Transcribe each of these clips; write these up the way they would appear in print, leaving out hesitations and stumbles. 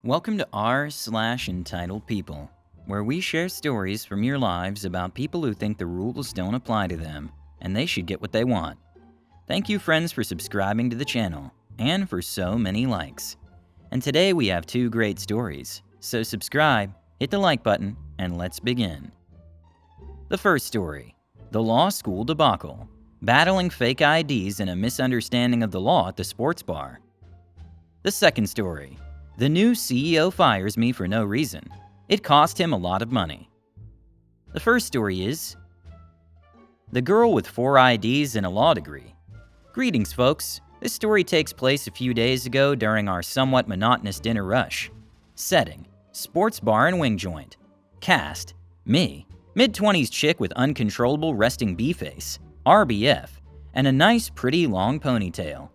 Welcome to r/EntitledPeople, where we share stories from your lives about people who think the rules don't apply to them, and they should get what they want. Thank you, friends, for subscribing to the channel, and for so many likes. And today we have two great stories, so subscribe, hit the like button, and let's begin. The first story, the law school debacle, battling fake IDs and a misunderstanding of the law at the sports bar. The second story, the new CEO fires me for no reason. It cost him a lot of money. The first story is the girl with 4 IDs and a law degree. Greetings, folks. This story takes place a few days ago during our somewhat monotonous dinner rush. Setting, sports bar and wing joint. Cast, me, mid-20s chick with uncontrollable resting B-face, RBF, and a nice pretty long ponytail.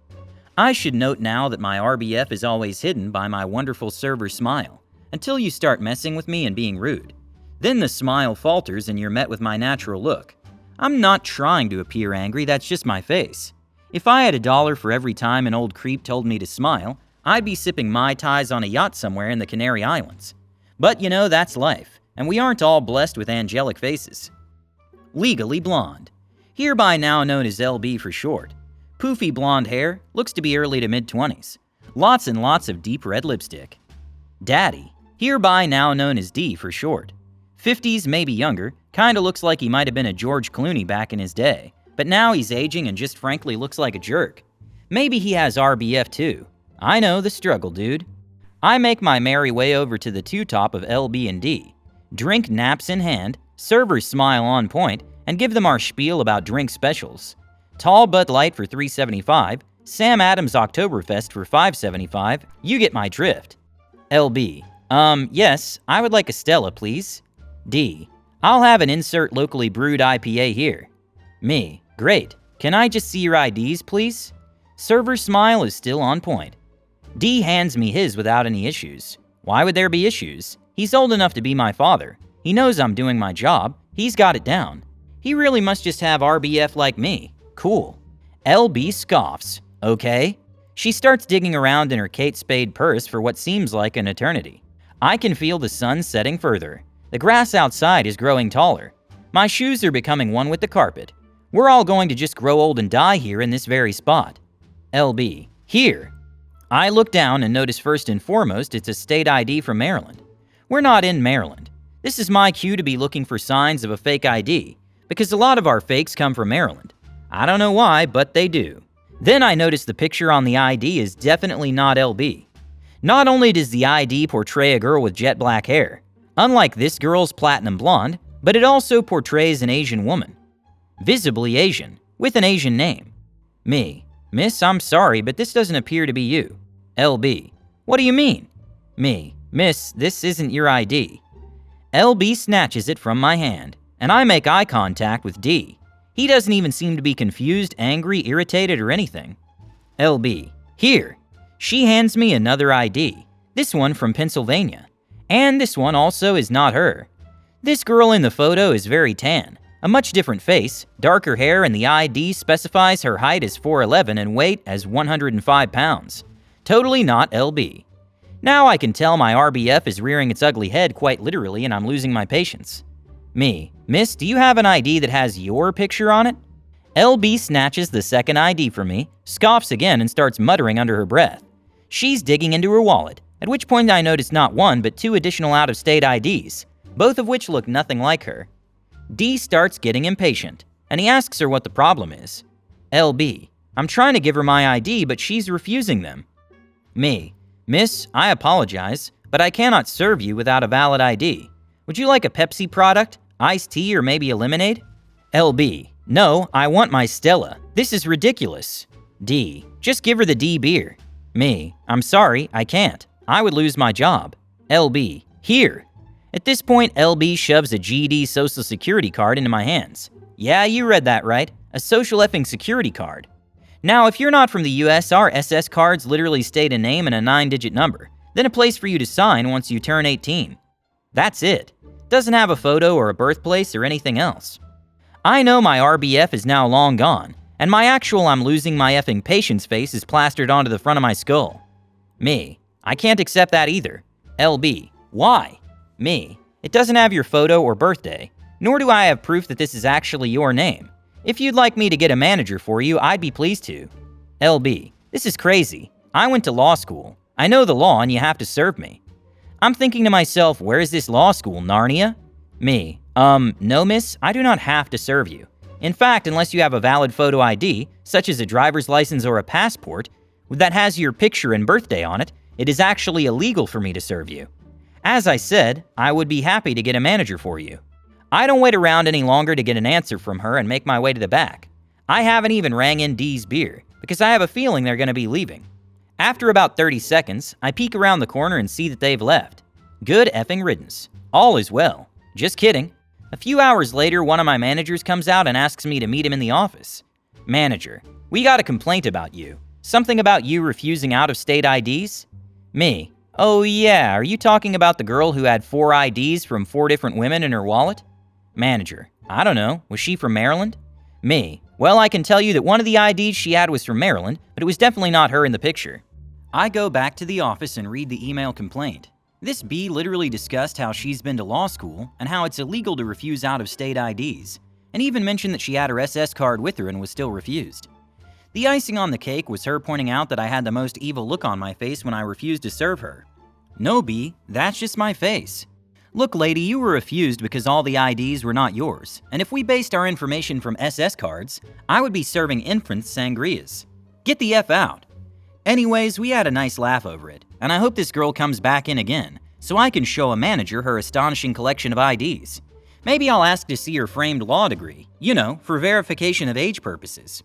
I should note now that my RBF is always hidden by my wonderful server smile, until you start messing with me and being rude. Then the smile falters and you're met with my natural look. I'm not trying to appear angry, that's just my face. If I had $1 for every time an old creep told me to smile, I'd be sipping Mai Tais on a yacht somewhere in the Canary Islands. But you know, that's life, and we aren't all blessed with angelic faces. Legally blonde, hereby now known as LB for short. Poofy blonde hair, looks to be early to mid-20s. Lots and lots of deep red lipstick. Daddy, hereby now known as D for short. 50s, maybe younger, kinda looks like he might have been a George Clooney back in his day, but now he's aging and just frankly looks like a jerk. Maybe he has RBF too. I know the struggle, dude. I make my merry way over to the two-top of LB and D. Drink naps in hand, servers smile on point, and give them our spiel about drink specials. Tall Bud Light for $3.75, Sam Adams Oktoberfest for $5.75, you get my drift. LB, yes, I would like a Stella, please. D, I'll have an insert locally brewed IPA here. Me, great, can I just see your IDs, please? Server's smile is still on point. D hands me his without any issues. Why would there be issues? He's old enough to be my father. He knows I'm doing my job. He's got it down. He really must just have RBF like me. Cool. LB scoffs. Okay. She starts digging around in her Kate Spade purse for what seems like an eternity. I can feel the sun setting further. The grass outside is growing taller. My shoes are becoming one with the carpet. We're all going to just grow old and die here in this very spot. LB. Here. I look down and notice first and foremost it's a state ID from Maryland. We're not in Maryland. This is my cue to be looking for signs of a fake ID, because a lot of our fakes come from Maryland. I don't know why, but they do. Then I notice the picture on the ID is definitely not LB. Not only does the ID portray a girl with jet black hair, unlike this girl's platinum blonde, but it also portrays an Asian woman. Visibly Asian, with an Asian name. Me, miss, I'm sorry, but this doesn't appear to be you. LB, what do you mean? Me, miss, this isn't your ID. LB snatches it from my hand, and I make eye contact with D. He doesn't even seem to be confused, angry, irritated, or anything. LB, here. She hands me another ID, this one from Pennsylvania. And this one also is not her. This girl in the photo is very tan, a much different face, darker hair, and the ID specifies her height as 4'11" and weight as 105 pounds. Totally not LB. Now I can tell my RBF is rearing its ugly head quite literally and I'm losing my patience. Me, miss, do you have an ID that has your picture on it? LB snatches the second ID from me, scoffs again, and starts muttering under her breath. She's digging into her wallet, at which point I notice not one but 2 additional out-of-state IDs, both of which look nothing like her. D starts getting impatient, and he asks her what the problem is. LB, I'm trying to give her my ID, but she's refusing them. Me, miss, I apologize, but I cannot serve you without a valid ID. Would you like a Pepsi product, iced tea, or maybe a lemonade? LB, no, I want my Stella. This is ridiculous. D, just give her the D beer. Me, I'm sorry, I can't. I would lose my job. LB, here. At this point, LB shoves a GD Social Security card into my hands. Yeah, you read that right. A social effing security card. Now, if you're not from the US, our SS cards literally state a name and a 9-digit number, then a place for you to sign once you turn 18. That's it. Doesn't have a photo or a birthplace or anything else. I know my RBF is now long gone, and my actual I'm losing my effing patience face is plastered onto the front of my skull. Me, I can't accept that either. LB. Why? Me. It doesn't have your photo or birthday, nor do I have proof that this is actually your name. If you'd like me to get a manager for you, I'd be pleased to. LB. This is crazy. I went to law school. I know the law and you have to serve me. I'm thinking to myself, where is this law school, Narnia? Me. No miss, I do not have to serve you. In fact, unless you have a valid photo ID, such as a driver's license or a passport, that has your picture and birthday on it, it is actually illegal for me to serve you. As I said, I would be happy to get a manager for you. I don't wait around any longer to get an answer from her and make my way to the back. I haven't even rang in D's beer, because I have a feeling they're going to be leaving. After about 30 seconds, I peek around the corner and see that they've left. Good effing riddance. All is well. Just kidding. A few hours later, one of my managers comes out and asks me to meet him in the office. Manager, we got a complaint about you. Something about you refusing out-of-state IDs? Me. Oh yeah, are you talking about the girl who had 4 IDs from 4 different women in her wallet? Manager. I don't know. Was she from Maryland? Me. Well, I can tell you that one of the IDs she had was from Maryland, but it was definitely not her in the picture. I go back to the office and read the email complaint. This B literally discussed how she's been to law school and how it's illegal to refuse out-of-state IDs, and even mentioned that she had her SS card with her and was still refused. The icing on the cake was her pointing out that I had the most evil look on my face when I refused to serve her. No, B, that's just my face. Look, lady, you were refused because all the IDs were not yours, and if we based our information from SS cards, I would be serving infants sangrias. Get the F out. Anyways, we had a nice laugh over it, and I hope this girl comes back in again, so I can show a manager her astonishing collection of IDs. Maybe I'll ask to see her framed law degree, for verification of age purposes.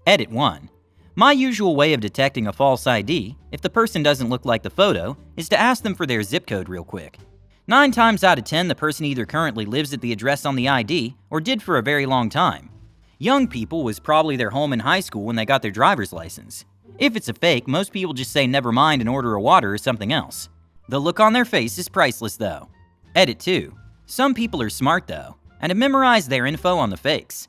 Edit 1. My usual way of detecting a false ID, if the person doesn't look like the photo, is to ask them for their zip code real quick. 9 times out of 10, the person either currently lives at the address on the ID, or did for a very long time. Young people was probably their home in high school when they got their driver's license. If it's a fake, most people just say never mind and order a water or something else. The look on their face is priceless though. Edit 2. Some people are smart though, and have memorized their info on the fakes.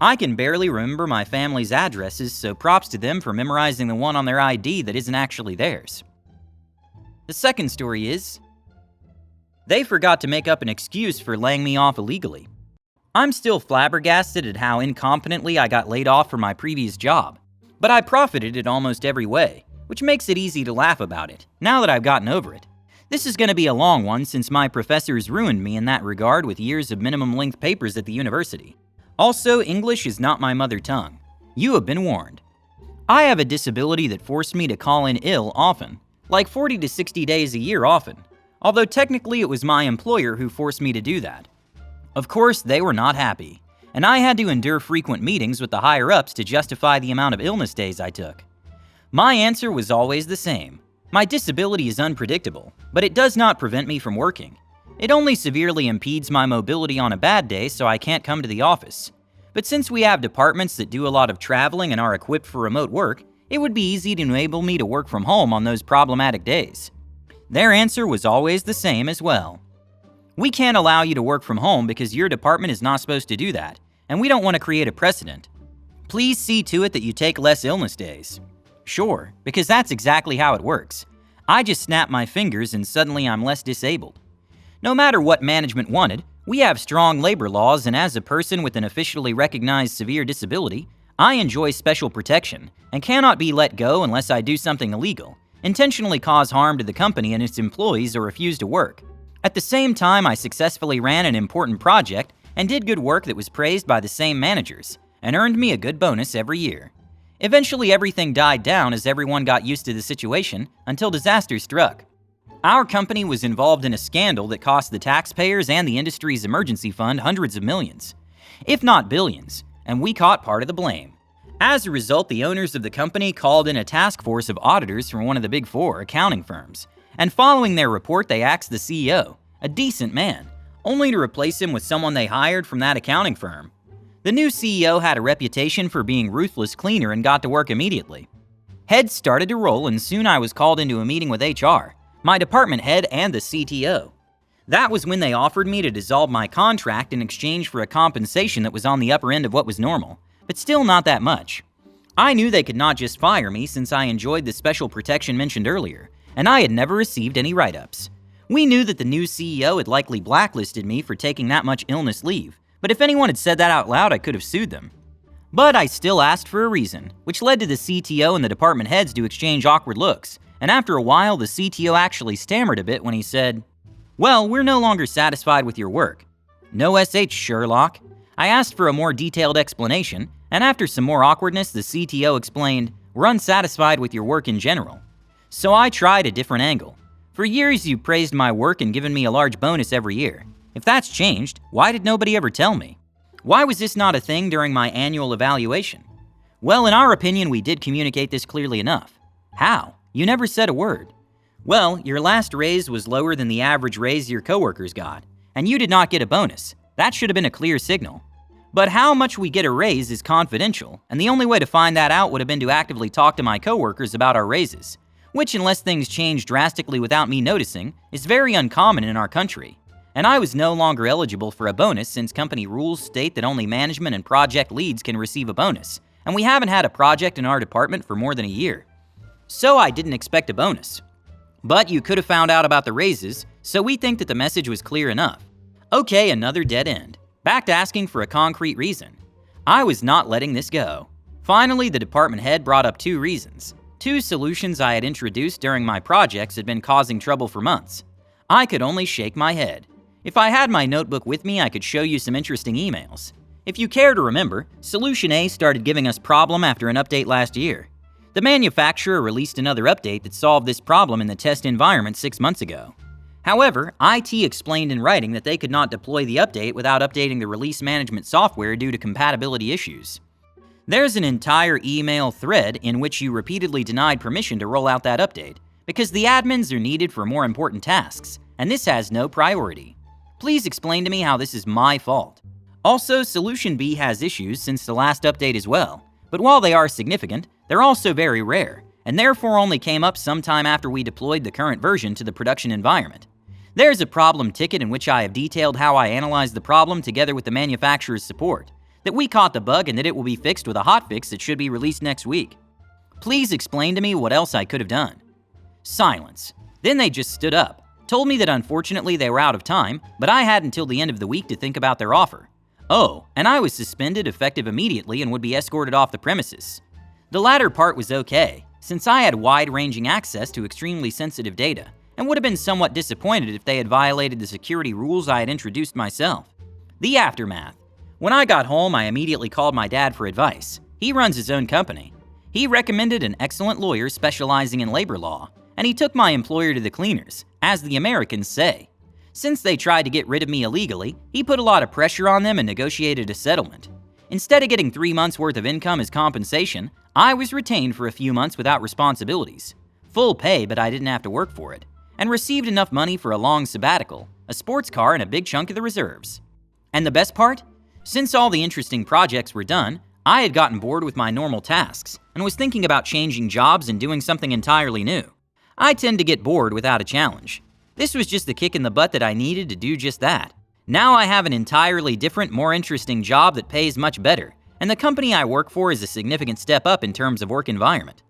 I can barely remember my family's addresses, so props to them for memorizing the one on their ID that isn't actually theirs. The second story is, they forgot to make up an excuse for laying me off illegally. I'm still flabbergasted at how incompetently I got laid off from my previous job, but I profited in almost every way, which makes it easy to laugh about it, now that I've gotten over it. This is going to be a long one since my professors ruined me in that regard with years of minimum-length papers at the university. Also, English is not my mother tongue. You have been warned. I have a disability that forced me to call in ill often, like 40 to 60 days a year often, although technically it was my employer who forced me to do that. Of course, they were not happy, and I had to endure frequent meetings with the higher-ups to justify the amount of illness days I took. My answer was always the same. My disability is unpredictable, but it does not prevent me from working. It only severely impedes my mobility on a bad day, so I can't come to the office. But since we have departments that do a lot of traveling and are equipped for remote work, it would be easy to enable me to work from home on those problematic days. Their answer was always the same as well. We can't allow you to work from home because your department is not supposed to do that, and we don't want to create a precedent. Please see to it that you take less illness days. Sure, because that's exactly how it works. I just snap my fingers and suddenly I'm less disabled. No matter what management wanted, we have strong labor laws, and as a person with an officially recognized severe disability, I enjoy special protection and cannot be let go unless I do something illegal, intentionally cause harm to the company and its employees, or refuse to work. At the same time, I successfully ran an important project and did good work that was praised by the same managers and earned me a good bonus every year. Eventually, everything died down as everyone got used to the situation until disaster struck. Our company was involved in a scandal that cost the taxpayers and the industry's emergency fund hundreds of millions, if not billions, and we caught part of the blame. As a result, the owners of the company called in a task force of auditors from one of the Big Four accounting firms, and following their report, they axed the CEO, a decent man, only to replace him with someone they hired from that accounting firm. The new CEO had a reputation for being ruthless cleaner and got to work immediately. Heads started to roll, and soon I was called into a meeting with HR, my department head, and the CTO. That was when they offered me to dissolve my contract in exchange for a compensation that was on the upper end of what was normal, but still not that much. I knew they could not just fire me since I enjoyed the special protection mentioned earlier, and I had never received any write-ups. We knew that the new CEO had likely blacklisted me for taking that much illness leave, but if anyone had said that out loud, I could have sued them. But I still asked for a reason, which led to the CTO and the department heads to exchange awkward looks, and after a while, the CTO actually stammered a bit when he said, "Well, we're no longer satisfied with your work." No SH, Sherlock. I asked for a more detailed explanation, and after some more awkwardness, the CTO explained, "We're unsatisfied with your work in general." So I tried a different angle. For years, you praised my work and given me a large bonus every year. If that's changed, why did nobody ever tell me? Why was this not a thing during my annual evaluation? Well, in our opinion, we did communicate this clearly enough. How? You never said a word. Well, your last raise was lower than the average raise your coworkers got, and you did not get a bonus. That should have been a clear signal. But how much we get a raise is confidential, and the only way to find that out would have been to actively talk to my coworkers about our raises, which, unless things change drastically without me noticing, is very uncommon in our country. And I was no longer eligible for a bonus since company rules state that only management and project leads can receive a bonus, and we haven't had a project in our department for more than a year. So I didn't expect a bonus. But you could have found out about the raises, so we think that the message was clear enough. Okay, another dead end. Back to asking for a concrete reason. I was not letting this go. Finally, the department head brought up two reasons. Two solutions I had introduced during my projects had been causing trouble for months. I could only shake my head. If I had my notebook with me, I could show you some interesting emails. If you care to remember, Solution A started giving us problem after an update last year. The manufacturer released another update that solved this problem in the test environment 6 months ago. However, IT explained in writing that they could not deploy the update without updating the release management software due to compatibility issues. There's an entire email thread in which you repeatedly denied permission to roll out that update because the admins are needed for more important tasks, and this has no priority. Please explain to me how this is my fault. Also, Solution B has issues since the last update as well, but while they are significant, they're also very rare, and therefore only came up sometime after we deployed the current version to the production environment. There's a problem ticket in which I have detailed how I analyzed the problem together with the manufacturer's support, that we caught the bug and that it will be fixed with a hotfix that should be released next week. Please explain to me what else I could have done. Silence. Then they just stood up, told me that unfortunately they were out of time, but I had until the end of the week to think about their offer. Oh, and I was suspended effective immediately and would be escorted off the premises. The latter part was okay, since I had wide-ranging access to extremely sensitive data, and would have been somewhat disappointed if they had violated the security rules I had introduced myself. The aftermath. When I got home, I immediately called my dad for advice. He runs his own company. He recommended an excellent lawyer specializing in labor law, and he took my employer to the cleaners, as the Americans say. Since they tried to get rid of me illegally, he put a lot of pressure on them and negotiated a settlement. Instead of getting 3 months' worth of income as compensation, I was retained for a few months without responsibilities. Full pay, but I didn't have to work for it, and received enough money for a long sabbatical, a sports car, and a big chunk of the reserves. And the best part? Since all the interesting projects were done, I had gotten bored with my normal tasks, and was thinking about changing jobs and doing something entirely new. I tend to get bored without a challenge. This was just the kick in the butt that I needed to do just that. Now I have an entirely different, more interesting job that pays much better, and the company I work for is a significant step up in terms of work environment.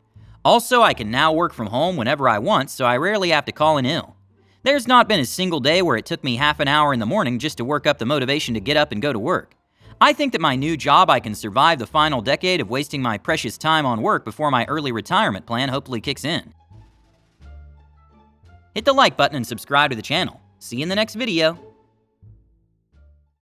Also, I can now work from home whenever I want, so I rarely have to call in ill. There's not been a single day where it took me half an hour in the morning just to work up the motivation to get up and go to work. I think that my new job I can survive the final decade of wasting my precious time on work before my early retirement plan hopefully kicks in. Hit the like button and subscribe to the channel. See you in the next video.